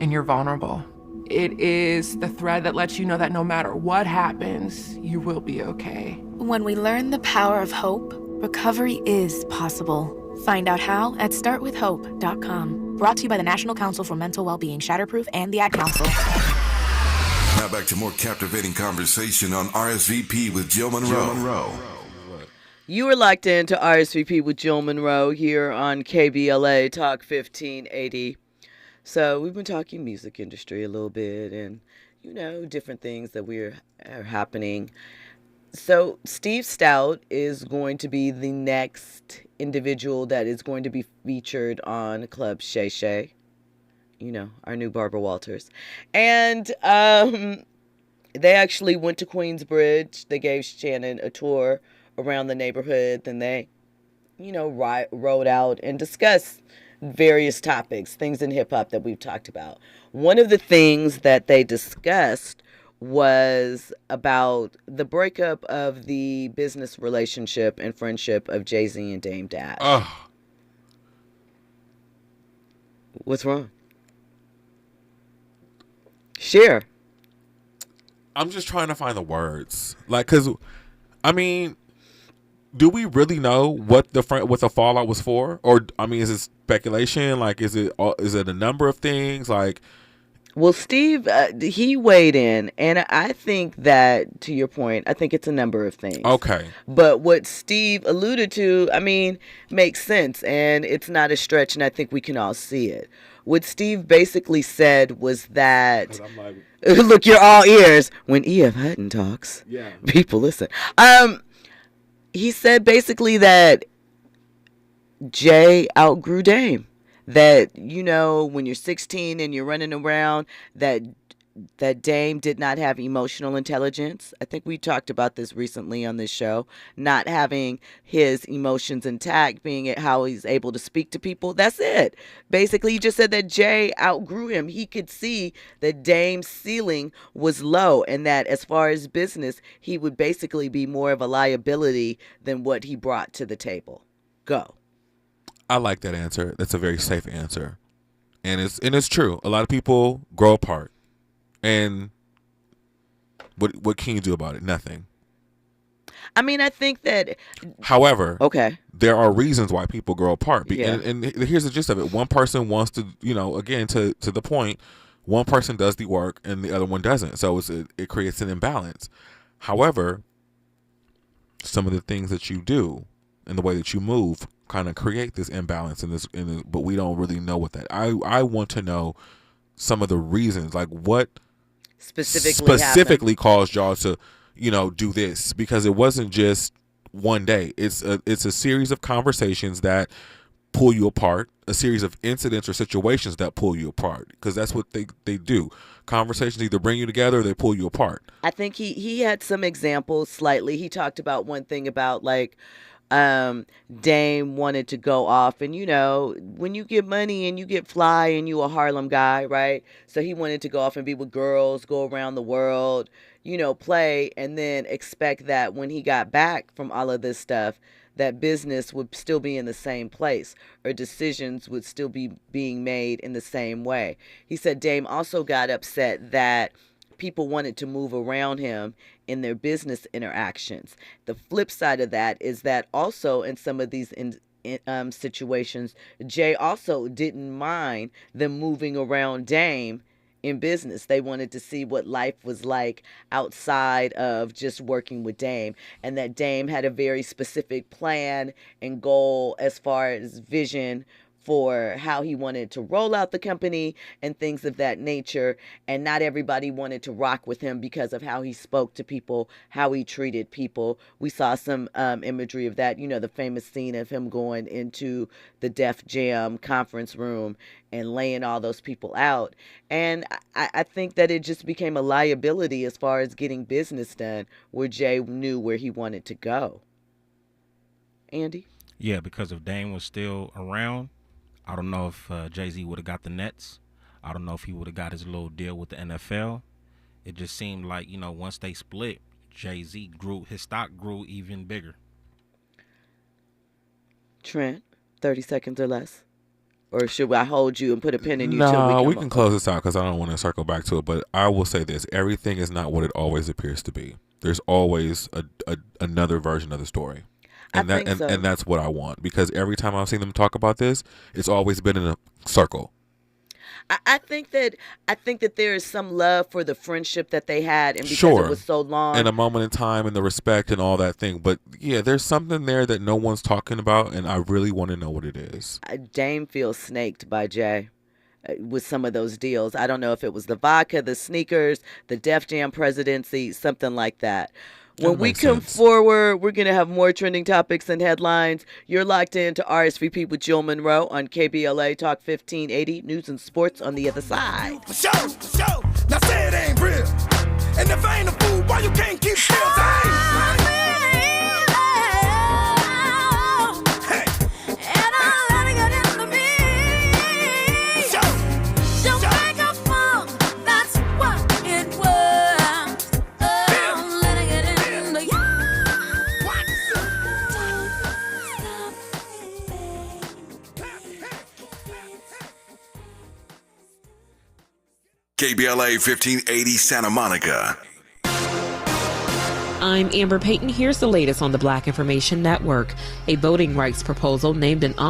Speaker 23: and you're vulnerable. It is the thread that lets you know that no matter what happens, you will be okay.
Speaker 24: When we learn the power of hope, recovery is possible. Find out how at startwithhope.com. Brought to you by the National Council for Mental Wellbeing, Shatterproof, and the Ad Council.
Speaker 1: Now back to more captivating conversation on RSVP with Jill Munroe.
Speaker 4: You are locked into RSVP with Jill Munroe here on KBLA Talk 1580. So we've been talking music industry a little bit and, different things that are happening. So Steve Stout is going to be the next individual that is going to be featured on Club Shay Shay. Our new Barbara Walters. And they actually went to Queensbridge. They gave Shannon a tour around the neighborhood. Then they, rode out and discussed various topics, things in hip hop that we've talked about. One of the things that they discussed was about the breakup of the business relationship and friendship of Jay-Z and Dame Dash. What's wrong? Share.
Speaker 13: I'm just trying to find the words. Do we really know what the fallout was for? Or, is it speculation? Is it a number of things?
Speaker 4: Well, Steve, he weighed in, and I think that, to your point, I think it's a number of things.
Speaker 13: Okay.
Speaker 4: But what Steve alluded to, makes sense, and it's not a stretch, and I think we can all see it. What Steve basically said was that, look, you're all ears. When E.F. Hutton talks, people listen. He said basically that Jay outgrew Dame. That, when you're 16 and you're running around, that Dame did not have emotional intelligence. I think we talked about this recently on this show. Not having his emotions intact, being how he's able to speak to people. That's it. Basically, he just said that Jay outgrew him. He could see that Dame's ceiling was low and that as far as business, he would basically be more of a liability than what he brought to the table. Go.
Speaker 13: I like that answer. That's a very safe answer. And it's true. A lot of people grow apart. And what can you do about it? Nothing.
Speaker 4: I think that...
Speaker 13: However,
Speaker 4: okay,
Speaker 13: there are reasons why people grow apart.
Speaker 4: Yeah.
Speaker 13: And here's the gist of it. One person wants to, again, to the point, one person does the work and the other one doesn't. So it creates an imbalance. However, some of the things that you do and the way that you move kind of create this imbalance but we don't really know what that. I want to know some of the reasons, what
Speaker 4: specifically
Speaker 13: caused y'all to, do this, because it wasn't just one day. It's a series of conversations that pull you apart, a series of incidents or situations that pull you apart, because that's what they do. Conversations either bring you together or they pull you apart.
Speaker 4: I think he had some examples slightly. He talked about one thing about like Dame wanted to go off, and when you get money and you get fly and you a Harlem guy, right? So he wanted to go off and be with girls, go around the world, play, and then expect that when he got back from all of this stuff, that business would still be in the same place or decisions would still be being made in the same way. He said Dame also got upset that people wanted to move around him in their business interactions. The flip side of that is that also in some of these situations, Jay also didn't mind them moving around Dame in business. They wanted to see what life was like outside of just working with Dame, and that Dame had a very specific plan and goal as far as vision for how he wanted to roll out the company and things of that nature. And not everybody wanted to rock with him because of how he spoke to people, how he treated people. We saw some imagery of that, the famous scene of him going into the Def Jam conference room and laying all those people out. And I think that it just became a liability as far as getting business done, where Jay knew where he wanted to go. Andy?
Speaker 5: Yeah, because if Dame was still around, I don't know if Jay-Z would have got the Nets. I don't know if he would have got his little deal with the NFL. It just seemed like, once they split, Jay-Z his stock grew even bigger.
Speaker 4: Trent, 30 seconds or less. Or should I hold you and put a pin in you?
Speaker 13: No, we can close this out because I don't want to circle back to it. But I will say this. Everything is not what it always appears to be. There's always another version of the story. And that's what I want, because every time I've seen them talk about this, it's always been in a circle.
Speaker 4: I think that there is some love for the friendship that they had, and because it was so long,
Speaker 13: and a moment in time, and the respect and all that thing. But yeah, there's something there that no one's talking about, and I really want to know what it is.
Speaker 4: Dame feels snaked by Jay with some of those deals. I don't know if it was the vodka, the sneakers, the Def Jam presidency, something like that. When we come forward, we're going to have more trending topics and headlines. You're locked in to RSVP with Jill Munroe on KBLA Talk 1580, news and sports on the other side.
Speaker 19: For sure. Now say it ain't real. And if I ain't a fool, why you can't keep still?
Speaker 1: KBLA 1580 Santa Monica.
Speaker 14: I'm Amber Payton. Here's the latest on the Black Information Network. A voting rights proposal named in honor